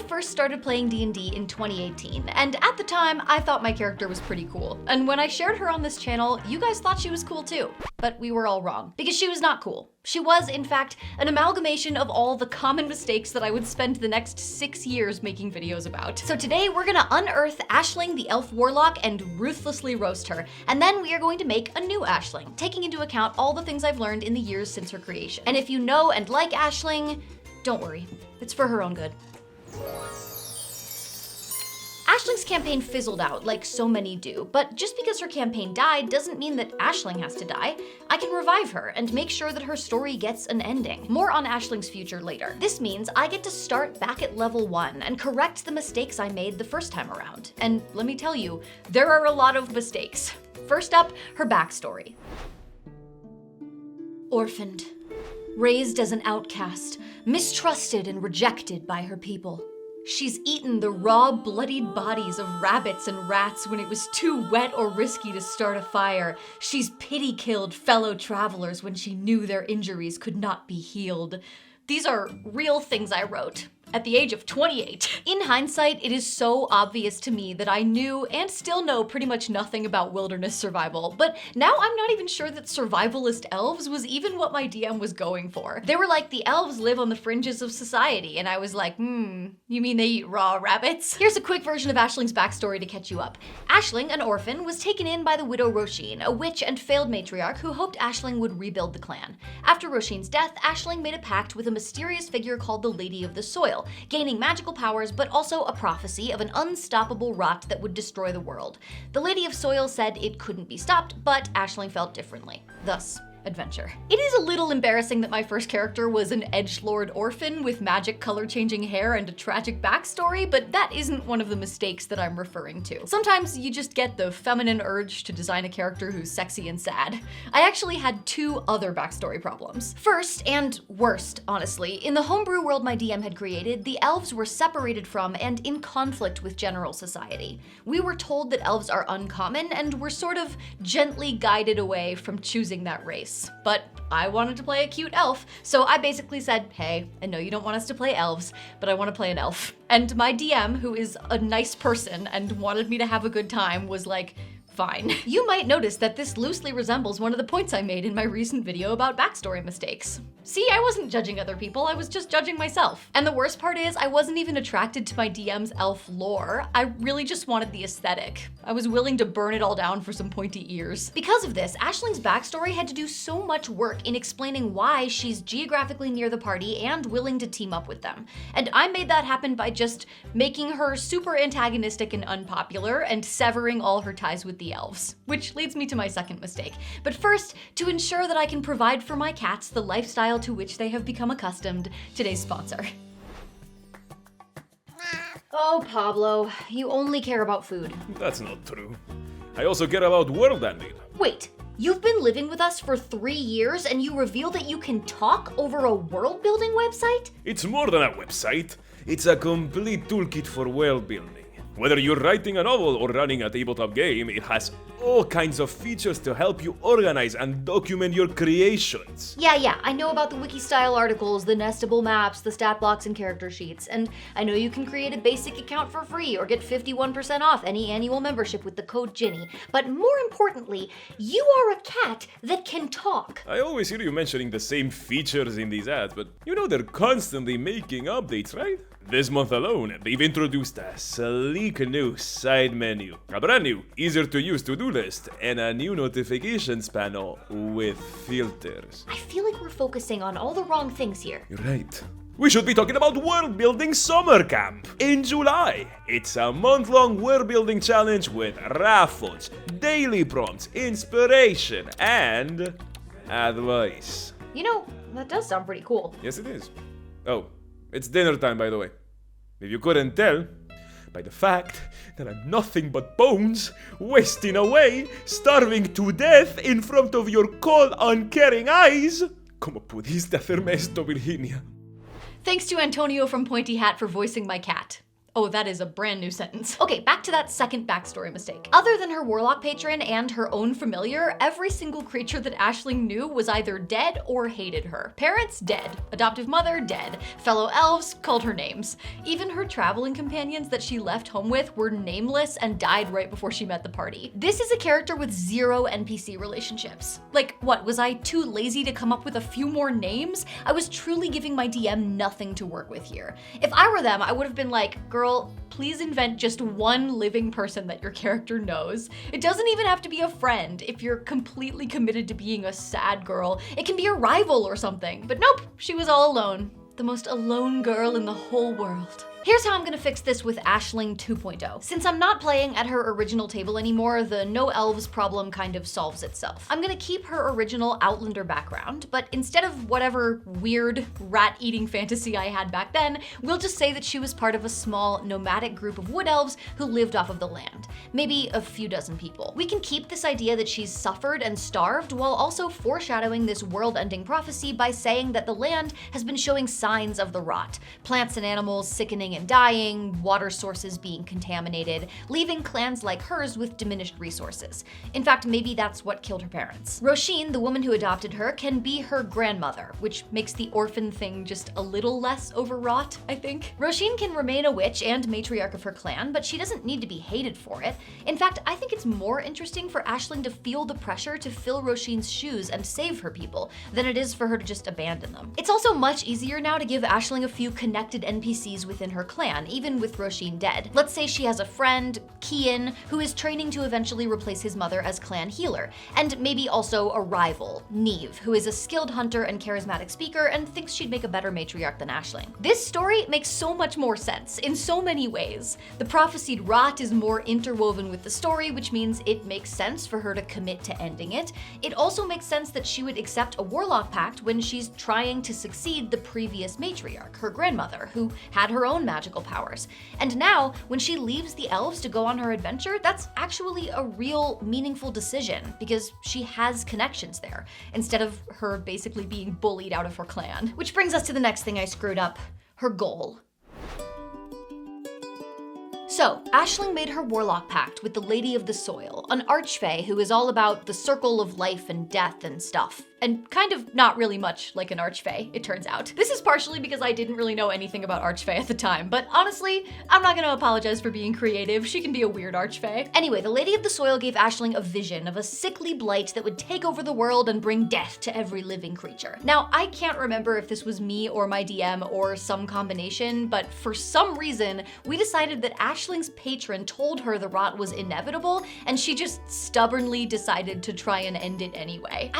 first started playing D&D in 2018, and at the time, I thought my character was pretty cool. And when I shared her on this channel, you guys thought she was cool too. But we were all wrong, because she was not cool. She was, in fact, an amalgamation of all the common mistakes that I would spend the next 6 years making videos about. So today, we're gonna unearth Aisling the Elf Warlock and ruthlessly roast her. And then we are going to make a new Aisling, taking into account all the things I've learned in the years since her creation. And if you know and like Aisling, don't worry, it's for her own good. Aisling's campaign fizzled out, like so many do, but just because her campaign died doesn't mean that Aisling has to die. I can revive her and make sure that her story gets an ending. More on Aisling's future later. This means I get to start back at level 1 and correct the mistakes I made the first time around. And let me tell you, there are a lot of mistakes. First up, her backstory. Orphaned. Raised as an outcast, mistrusted and rejected by her people. She's eaten the raw, bloodied bodies of rabbits and rats when it was too wet or risky to start a fire. She's pity-killed fellow travelers when she knew their injuries could not be healed. These are real things I wrote at the age of 28. In hindsight, it is so obvious to me that I knew and still know pretty much nothing about wilderness survival, but now I'm not even sure that survivalist elves was even what my DM was going for. They were like, the elves live on the fringes of society, and I was like, you mean they eat raw rabbits? Here's a quick version of Aisling's backstory to catch you up. Aisling, an orphan, was taken in by the widow Roisin, a witch and failed matriarch who hoped Aisling would rebuild the clan. After Roisin's death, Aisling made a pact with a mysterious figure called the Lady of the Soil, gaining magical powers, but also a prophecy of an unstoppable rot that would destroy the world. The Lady of Soil said it couldn't be stopped, but Aisling felt differently. Thus, adventure. It is a little embarrassing that my first character was an edgelord orphan with magic color-changing hair and a tragic backstory, but that isn't one of the mistakes that I'm referring to. Sometimes you just get the feminine urge to design a character who's sexy and sad. I actually had 2 other backstory problems. First, and worst, honestly, in the homebrew world my DM had created, the elves were separated from and in conflict with general society. We were told that elves are uncommon and were sort of gently guided away from choosing that race. But I wanted to play a cute elf, so I basically said, hey, I know you don't want us to play elves, but I want to play an elf. And my DM, who is a nice person and wanted me to have a good time, was like, fine. You might notice that this loosely resembles one of the points I made in my recent video about backstory mistakes. See, I wasn't judging other people, I was just judging myself. And the worst part is, I wasn't even attracted to my DM's elf lore. I really just wanted the aesthetic. I was willing to burn it all down for some pointy ears. Because of this, Aisling's backstory had to do so much work in explaining why she's geographically near the party and willing to team up with them. And I made that happen by just making her super antagonistic and unpopular and severing all her ties with the elves. Which leads me to my second mistake. But first, to ensure that I can provide for my cats the lifestyle to which they have become accustomed, today's sponsor. Oh, Pablo, you only care about food. That's not true. I also care about world ending. Wait, you've been living with us for 3 years and you reveal that you can talk over a world building website? It's more than a website. It's a complete toolkit for world building. Whether you're writing a novel or running a tabletop game, it has all kinds of features to help you organize and document your creations. Yeah, I know about the wiki-style articles, the nestable maps, the stat blocks, and character sheets. And I know you can create a basic account for free or get 51% off any annual membership with the code Ginny. But more importantly, you are a cat that can talk. I always hear you mentioning the same features in these ads, but you know they're constantly making updates, right? This month alone, they've introduced a sleek new side menu, a brand new, easier to use to-do list, and a new notifications panel with filters. I feel like we're focusing on all the wrong things here. You're right. We should be talking about World Building Summer Camp in July. It's a month-long world building challenge with raffles, daily prompts, inspiration, and advice. You know, that does sound pretty cool. Yes, it is. Oh, it's dinner time, by the way. If you couldn't tell, by the fact that I'm nothing but bones, wasting away, starving to death in front of your cold, uncaring eyes. ¿Cómo pudiste hacerme esto, Virginia? Thanks to Antonio from Pointy Hat for voicing my cat. Oh, that is a brand new sentence. Okay, back to that second backstory mistake. Other than her warlock patron and her own familiar, every single creature that Aisling knew was either dead or hated her. Parents, dead. Adoptive mother, dead. Fellow elves called her names. Even her traveling companions that she left home with were nameless and died right before she met the party. This is a character with 0 NPC relationships. Like, what, was I too lazy to come up with a few more names? I was truly giving my DM nothing to work with here. If I were them, I would have been like, girl, please invent just one living person that your character knows. It doesn't even have to be a friend. If you're completely committed to being a sad girl, it can be a rival or something. But nope, she was all alone. The most alone girl in the whole world. Here's how I'm gonna fix this with Aisling 2.0. Since I'm not playing at her original table anymore, the no elves problem kind of solves itself. I'm gonna keep her original Outlander background, but instead of whatever weird rat-eating fantasy I had back then, we'll just say that she was part of a small nomadic group of wood elves who lived off of the land. Maybe a few dozen people. We can keep this idea that she's suffered and starved while also foreshadowing this world-ending prophecy by saying that the land has been showing signs of the rot. Plants and animals sickening and dying, water sources being contaminated, leaving clans like hers with diminished resources. In fact, maybe that's what killed her parents. Roisin, the woman who adopted her, can be her grandmother, which makes the orphan thing just a little less overwrought, I think. Roisin can remain a witch and matriarch of her clan, but she doesn't need to be hated for it. In fact, I think it's more interesting for Aisling to feel the pressure to fill Roisin's shoes and save her people than it is for her to just abandon them. It's also much easier now to give Aisling a few connected NPCs within her clan, even with Roisin dead. Let's say she has a friend, Kian, who is training to eventually replace his mother as clan healer, and maybe also a rival, Neve, who is a skilled hunter and charismatic speaker and thinks she'd make a better matriarch than Aisling. This story makes so much more sense in so many ways. The prophesied rot is more interwoven with the story, which means it makes sense for her to commit to ending it. It also makes sense that she would accept a warlock pact when she's trying to succeed the previous matriarch, her grandmother, who had her own magical powers. And now, when she leaves the elves to go on her adventure, that's actually a real meaningful decision because she has connections there, instead of her basically being bullied out of her clan. Which brings us to the next thing I screwed up, her goal. So, Aisling made her warlock pact with the Lady of the Soil, an archfey who is all about the circle of life and death and stuff. And kind of not really much like an archfey, it turns out. This is partially because I didn't really know anything about archfey at the time, but honestly, I'm not gonna apologize for being creative. She can be a weird archfey. Anyway, the Lady of the Soil gave Aisling a vision of a sickly blight that would take over the world and bring death to every living creature. Now, I can't remember if this was me or my DM or some combination, but for some reason, we decided that Aisling's patron told her the rot was inevitable, and she just stubbornly decided to try and end it anyway.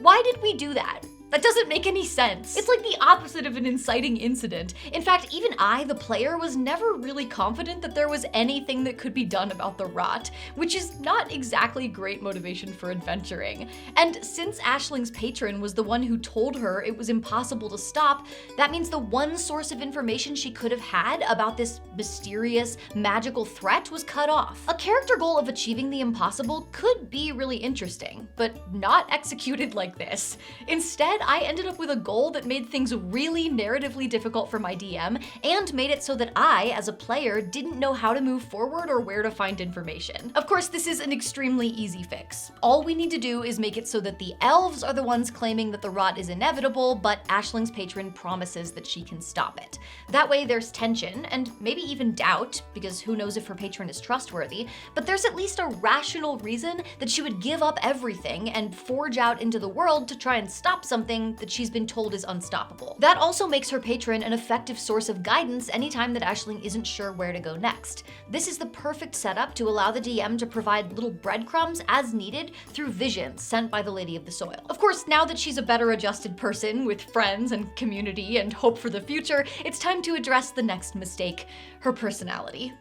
Why did we do that? That doesn't make any sense. It's like the opposite of an inciting incident. In fact, even I, the player, was never really confident that there was anything that could be done about the rot, which is not exactly great motivation for adventuring. And since Aisling's patron was the one who told her it was impossible to stop, that means the one source of information she could have had about this mysterious, magical threat was cut off. A character goal of achieving the impossible could be really interesting, but not executed like this. Instead, I ended up with a goal that made things really narratively difficult for my DM and made it so that I, as a player, didn't know how to move forward or where to find information. Of course, this is an extremely easy fix. All we need to do is make it so that the elves are the ones claiming that the rot is inevitable, but Aisling's patron promises that she can stop it. That way there's tension, and maybe even doubt, because who knows if her patron is trustworthy, but there's at least a rational reason that she would give up everything and forge out into the world to try and stop something that she's been told is unstoppable. That also makes her patron an effective source of guidance anytime that Aisling isn't sure where to go next. This is the perfect setup to allow the DM to provide little breadcrumbs as needed through visions sent by the Lady of the Soil. Of course, now that she's a better adjusted person with friends and community and hope for the future, it's time to address the next mistake, her personality.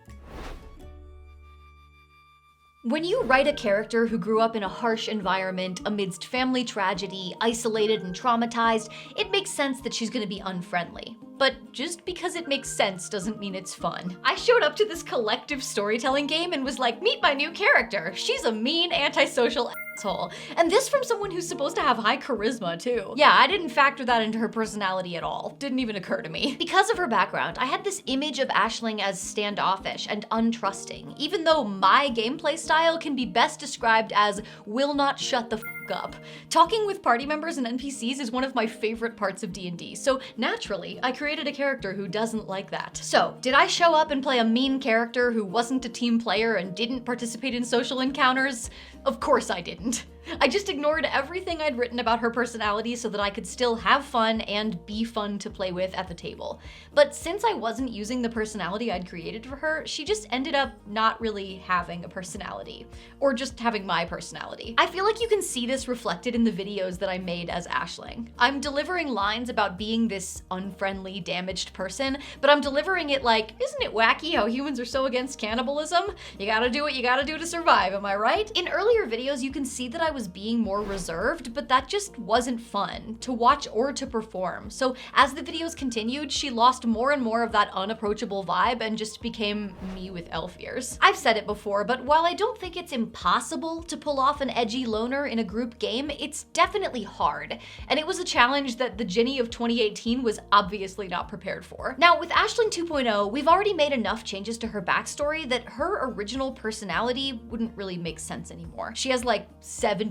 When you write a character who grew up in a harsh environment amidst family tragedy, isolated and traumatized, it makes sense that she's gonna be unfriendly. But just because it makes sense doesn't mean it's fun. I showed up to this collective storytelling game and was like, meet my new character. She's a mean, antisocial asshole. And this from someone who's supposed to have high charisma too. Yeah, I didn't factor that into her personality at all. Didn't even occur to me. Because of her background, I had this image of Aisling as standoffish and untrusting, even though my gameplay style can be best described as will not shut the f up. Talking with party members and NPCs is one of my favorite parts of D&D, so naturally, I created a character who doesn't like that. So, did I show up and play a mean character who wasn't a team player and didn't participate in social encounters? Of course I didn't. I just ignored everything I'd written about her personality so that I could still have fun and be fun to play with at the table. But since I wasn't using the personality I'd created for her, she just ended up not really having a personality. Or just having my personality. I feel like you can see this reflected in the videos that I made as Aisling. I'm delivering lines about being this unfriendly, damaged person, but I'm delivering it like, isn't it wacky how humans are so against cannibalism? You gotta do what you gotta do to survive, am I right? In earlier videos, you can see that I was being more reserved, but that just wasn't fun to watch or to perform. So as the videos continued, she lost more and more of that unapproachable vibe and just became me with elf ears. I've said it before, but while I don't think it's impossible to pull off an edgy loner in a group game, it's definitely hard. And it was a challenge that the Ginny of 2018 was obviously not prepared for. Now with Aisling 2.0, we've already made enough changes to her backstory that her original personality wouldn't really make sense anymore. She has like 70%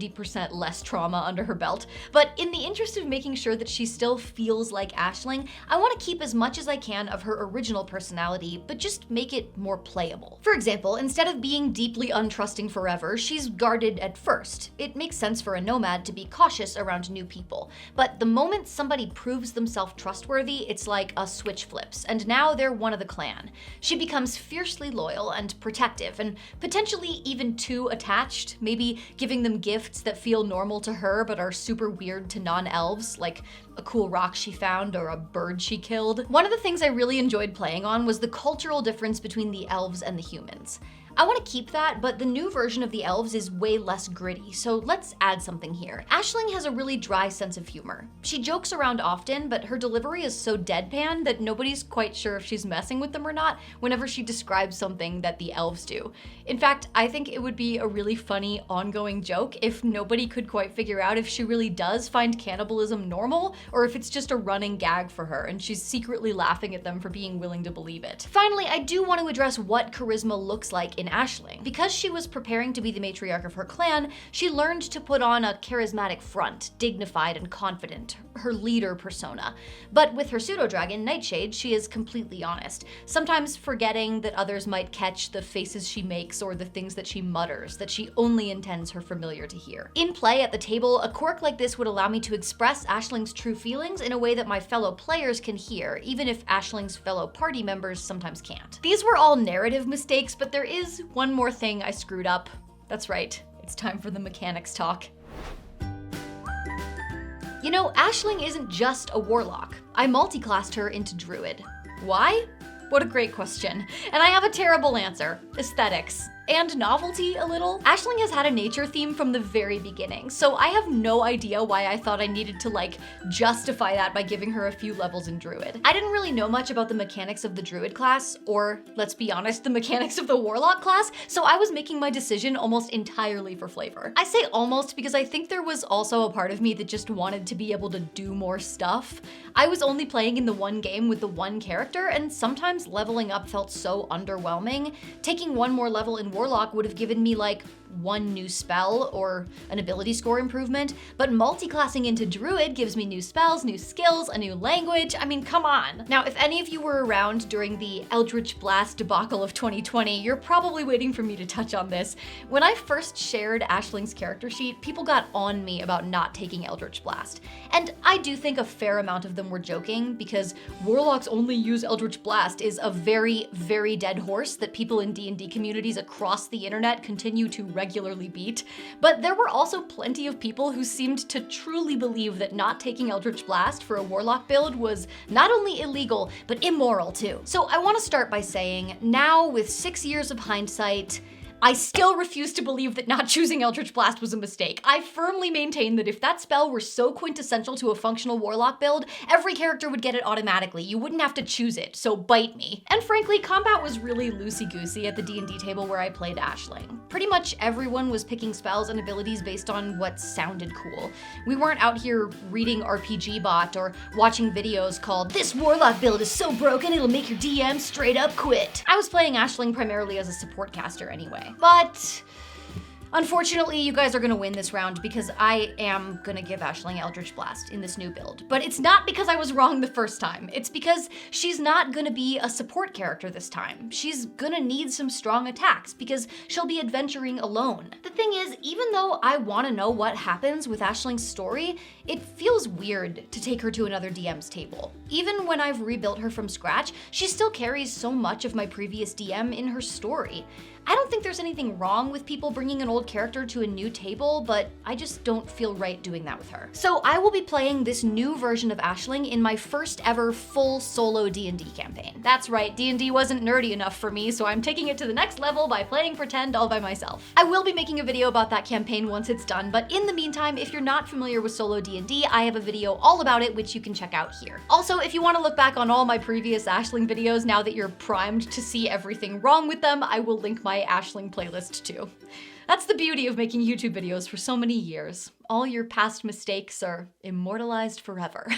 less trauma under her belt, but in the interest of making sure that she still feels like Aisling, I want to keep as much as I can of her original personality, but just make it more playable. For example, instead of being deeply untrusting forever, she's guarded at first. It makes sense for a nomad to be cautious around new people, but the moment somebody proves themselves trustworthy, it's like a switch flips, and now they're one of the clan. She becomes fiercely loyal and protective, and potentially even too attached, maybe giving them gifts that feel normal to her but are super weird to non-elves, like a cool rock she found or a bird she killed. One of the things I really enjoyed playing on was the cultural difference between the elves and the humans. I want to keep that, but the new version of the elves is way less gritty, so let's add something here. Aisling has a really dry sense of humor. She jokes around often, but her delivery is so deadpan that nobody's quite sure if she's messing with them or not whenever she describes something that the elves do. In fact, I think it would be a really funny ongoing joke if nobody could quite figure out if she really does find cannibalism normal or if it's just a running gag for her and she's secretly laughing at them for being willing to believe it. Finally, I do want to address what charisma looks like in Aisling. Because she was preparing to be the matriarch of her clan, she learned to put on a charismatic front, dignified and confident, her leader persona. But with her pseudo-dragon, Nightshade, she is completely honest, sometimes forgetting that others might catch the faces she makes or the things that she mutters, that she only intends her familiar to hear. In play at the table, a quirk like this would allow me to express Aisling's true feelings in a way that my fellow players can hear, even if Aisling's fellow party members sometimes can't. These were all narrative mistakes, but there is one more thing I screwed up. That's right, it's time for the mechanics talk. You know, Aisling isn't just a warlock. I multiclassed her into druid. Why? What a great question. And I have a terrible answer. Aesthetics. And novelty a little. Aisling has had a nature theme from the very beginning, so I have no idea why I thought I needed to like justify that by giving her a few levels in druid. I didn't really know much about the mechanics of the druid class, or let's be honest, the mechanics of the warlock class, so I was making my decision almost entirely for flavor. I say almost because I think there was also a part of me that just wanted to be able to do more stuff. I was only playing in the one game with the one character, and sometimes leveling up felt so underwhelming. Taking one more level in Warlock would have given me like one new spell or an ability score improvement, but multiclassing into Druid gives me new spells, new skills, a new language. I mean, come on. Now, if any of you were around during the Eldritch Blast debacle of 2020, you're probably waiting for me to touch on this. When I first shared Aisling's character sheet, people got on me about not taking Eldritch Blast. And I do think a fair amount of them were joking, because Warlocks only use Eldritch Blast is a very, very dead horse that people in D&D communities across the internet continue to regularly beat. But there were also plenty of people who seemed to truly believe that not taking Eldritch Blast for a Warlock build was not only illegal, but immoral too. So I want to start by saying, now with 6 years of hindsight, I still refuse to believe that not choosing Eldritch Blast was a mistake. I firmly maintain that if that spell were so quintessential to a functional Warlock build, every character would get it automatically. You wouldn't have to choose it, so bite me. And frankly, combat was really loosey-goosey at the D&D table where I played Aisling. Pretty much everyone was picking spells and abilities based on what sounded cool. We weren't out here reading RPG Bot or watching videos called, "This Warlock build is so broken it'll make your DM straight up quit." I was playing Aisling primarily as a support caster anyway. But unfortunately, you guys are gonna win this round because I am gonna give Aisling Eldritch Blast in this new build. But it's not because I was wrong the first time. It's because she's not gonna be a support character this time. She's gonna need some strong attacks because she'll be adventuring alone. The thing is, even though I wanna know what happens with Aisling's story, it feels weird to take her to another DM's table. Even when I've rebuilt her from scratch, she still carries so much of my previous DM in her story. I don't think there's anything wrong with people bringing an old character to a new table, but I just don't feel right doing that with her. So I will be playing this new version of Aisling in my first ever full solo D&D campaign. That's right, D&D wasn't nerdy enough for me, so I'm taking it to the next level by playing pretend all by myself. I will be making a video about that campaign once it's done, but in the meantime, if you're not familiar with solo D&D, I have a video all about it, which you can check out here. Also, if you want to look back on all my previous Aisling videos now that you're primed to see everything wrong with them, I will link my Aisling playlist too. That's the beauty of making YouTube videos for so many years. All your past mistakes are immortalized forever.